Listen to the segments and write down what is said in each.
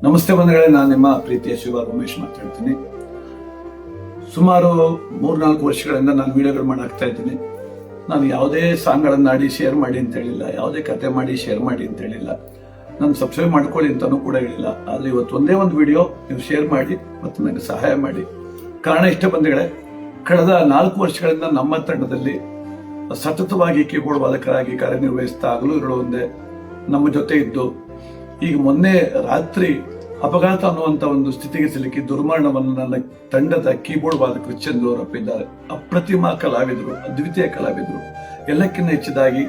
ನಮಸ್ತೆ ಬಂಧುಗಳೇ, ನಾನು ನಿಮ್ಮ ಪ್ರೀತಿಯ ಶಿವ ಉಮೇಶ್ ಮಾತಾಡ್ತೀನಿ. ಸುಮಾರು 3-4 ವರ್ಷಗಳಿಂದ ನಾನು ವಿಡಿಯೋಗಳು ಮಾಡಾಕ್ತಾ ಇದ್ದೀನಿ. ನಾನು ಯಾವುದೇ ಸಾಂಗ್ಗಳನ್ನು ಆಡಿ ಶೇರ್ ಮಾಡಿ ಅಂತ ಹೇಳಿಲ್ಲ, ಯಾವುದೇ ಕತೆ ಮಾಡಿ ಶೇರ್ ಮಾಡಿ ಅಂತ ಹೇಳಿಲ್ಲ, ನಾನು ಸಬ್ಸ್ಕ್ರೈಬ್ ಮಾಡ್ಕೊಳ್ಳಿ ಅಂತಾನೂ ಕೂಡ ಹೇಳಿಲ್ಲ. ಆದರೆ ಇವತ್ತು ಒಂದೇ ಒಂದು ವಿಡಿಯೋ ನೀವು ಶೇರ್ ಮಾಡಿ ಮತ್ತು ನನಗೆ ಸಹಾಯ ಮಾಡಿ. ಕಾರಣ ಇಷ್ಟೇ ಬಂಧುಗಳೇ, ಕಳೆದ 4 ವರ್ಷಗಳಿಂದ ನಮ್ಮ ತಂಡದಲ್ಲಿ ಸತತವಾಗಿ ಕೀಬೋರ್ಡ್ ವಾದಕರಾಗಿ ಕಾರ್ಯನಿರ್ವಹಿಸ್ತಾ ಆಗಲೂ ಇರುವುದೇ ನಮ್ಮ ಜೊತೆ ಇದ್ದು, ಈಗ ಮೊನ್ನೆ ರಾತ್ರಿ ಅಪಘಾತ ಅನ್ನುವಂತ ಒಂದು ಸ್ಥಿತಿಗೆ ಸಿಲುಕಿ ದುರ್ಮರಣವನ್ನು ನನ್ನ ತಂಡದ ಕೀಬೋರ್ಡ್ ವಾದಕರು ಚಂದು ಅವರಪ್ಪಿದ್ದಾರೆ. ಅಪ್ರತಿಮ ಕಲಾವಿದರು, ಅದ್ವಿತೀಯ ಕಲಾವಿದರು. ಎಲ್ಲಕ್ಕಿಂತ ಹೆಚ್ಚಿದಾಗಿ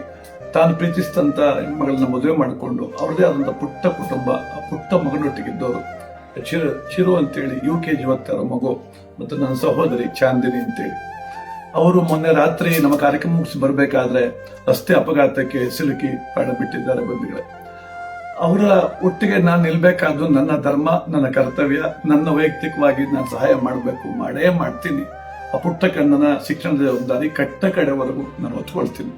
ತಾನು ಪ್ರೀತಿಸಿದಂತ ಹೆಣ್ಮಗಳನ್ನ ಮದುವೆ ಮಾಡಿಕೊಂಡು ಅವರದೇ ಆದಂತ ಪುಟ್ಟ ಕುಟುಂಬ, ಆ ಪುಟ್ಟ ಮಗನೊಟ್ಟಿಗಿದ್ದವರು ಚಿರು ಅಂತೇಳಿ UKG ಓದ್ತಾರ ಮಗು, ಮತ್ತು ನನ್ನ ಸಹೋದರಿ ಚಾಂದಿನಿ ಅಂತೇಳಿ. ಅವರು ಮೊನ್ನೆ ರಾತ್ರಿ ನಮ್ಮ ಕಾರ್ಯಕ್ರಮ ಮುಗಿಸಿ ಬರಬೇಕಾದ್ರೆ ರಸ್ತೆ ಅಪಘಾತಕ್ಕೆ ಸಿಲುಕಿ ಪ್ರಾಣ ಬಿಟ್ಟಿದ್ದಾರೆ ಬಂಧುಗಳೇ. ಅವರ ಒಟ್ಟಿಗೆ ನಾನು ನಿಲ್ಬೇಕಾದ್ದು ನನ್ನ ಧರ್ಮ, ನನ್ನ ಕರ್ತವ್ಯ. ನನ್ನ ವೈಯಕ್ತಿಕವಾಗಿ ನಾನು ಸಹಾಯ ಮಾಡಬೇಕು, ಮಾಡೇ ಮಾಡ್ತೀನಿ. ಆ ಪುಟ್ಟ ಕಣ್ಣನ ಶಿಕ್ಷಣದ ಜವಾಬ್ದಾರಿ ಕಟ್ಟ ಕಡೆವರೆಗೂ ನಾನು ಹೊತ್ಕೊಳ್ತೀನಿ.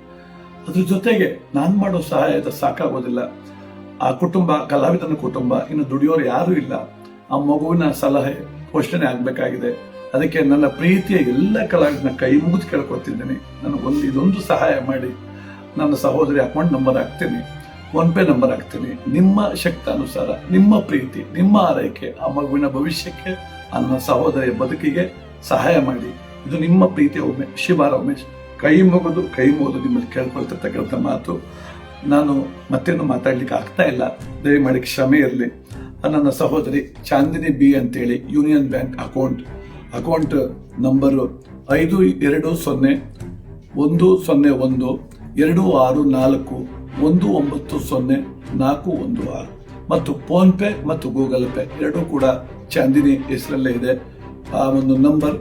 ಅದ್ರ ಜೊತೆಗೆ ನಾನು ಮಾಡೋ ಸಹಾಯದ ಸಾಕಾಗೋದಿಲ್ಲ. ಆ ಕುಟುಂಬ, ಕಲಾವಿದನ ಕುಟುಂಬ, ಇನ್ನು ದುಡಿಯೋರು ಯಾರು ಇಲ್ಲ. ಆ ಮಗುವಿನ ಸಲಹೆ ಪೋಷಣೆ ಆಗ್ಬೇಕಾಗಿದೆ. ಅದಕ್ಕೆ ನನ್ನ ಪ್ರೀತಿಯ ಎಲ್ಲ ಕಲಾವಿದನ ಕೈ ಮುಗಿದು ಕೇಳ್ಕೊತಿದ್ದೀನಿ. ಇದೊಂದು ಸಹಾಯ ಮಾಡಿ. ನನ್ನ ಸಹೋದರಿ ಅಕೌಂಟ್ ನಂಬರ್ ಹಾಕ್ತೀನಿ, ಫೋನ್ಪೇ ನಂಬರ್ ಹಾಕ್ತೀನಿ. ನಿಮ್ಮ ಶಕ್ತಾನುಸಾರ, ನಿಮ್ಮ ಪ್ರೀತಿ, ನಿಮ್ಮ ಆರೈಕೆ ಆ ಮಗುವಿನ ಭವಿಷ್ಯಕ್ಕೆ, ನನ್ನ ಸಹೋದರಿಯ ಬದುಕಿಗೆ ಸಹಾಯ ಮಾಡಿ. ಇದು ನಿಮ್ಮ ಪ್ರೀತಿಯ ಶಿವ ಉಮೇಶ್ ಕೈ ಮುಗಿದು ನಿಮ್ಮಲ್ಲಿ ಕೇಳ್ಕೊಳ್ತಿರ್ತಕ್ಕಂಥ ಮಾತು. ನಾನು ಮತ್ತೇನು ಮಾತಾಡ್ಲಿಕ್ಕೆ ಆಗ್ತಾ ಇಲ್ಲ, ದಯಮಾಡಿ ಕ್ಷಮೆ ಇರಲಿ. ನನ್ನ ಸಹೋದರಿ ಚಾಂದಿನಿ B ಅಂತೇಳಿ ಯೂನಿಯನ್ ಬ್ಯಾಂಕ್ ಅಕೌಂಟ್ ನಂಬರು 521016429416 ಮತ್ತು ಫೋನ್ ಪೇ ಮತ್ತು ಗೂಗಲ್ ಪೇ ಎರಡೂ ಕೂಡ ಚಾಂದಿನಿ ಹೆಸರಲ್ಲೇ ಇದೆ. ಆ ಒಂದು ನಂಬರ್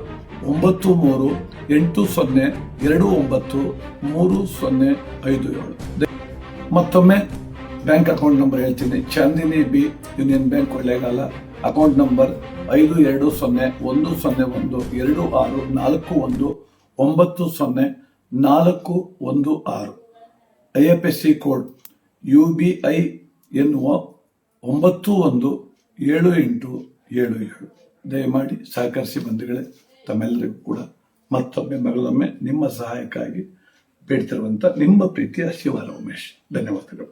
9328029357. ಮತ್ತೊಮ್ಮೆ ಬ್ಯಾಂಕ್ ಅಕೌಂಟ್ ನಂಬರ್ ಹೇಳ್ತೀನಿ. Chandini B union bank Kollegal, account number 5210124190904016. IFSC code UBINO 917877. ದಯಮಾಡಿ ಸಹಕರಿಸಿ ಬಂಧುಗಳೇ. ತಮ್ಮೆಲ್ಲರಿಗೂ ಕೂಡ ಮತ್ತೊಮ್ಮೆ ಮಗಳೊಮ್ಮೆ ನಿಮ್ಮ ಸಹಾಯಕ್ಕಾಗಿ ಬೇಡ್ತಿರುವಂತ ನಿಮ್ಮ ಪ್ರೀತಿಯ ಶಿವ ಉಮೇಶ್. ಧನ್ಯವಾದಗಳು.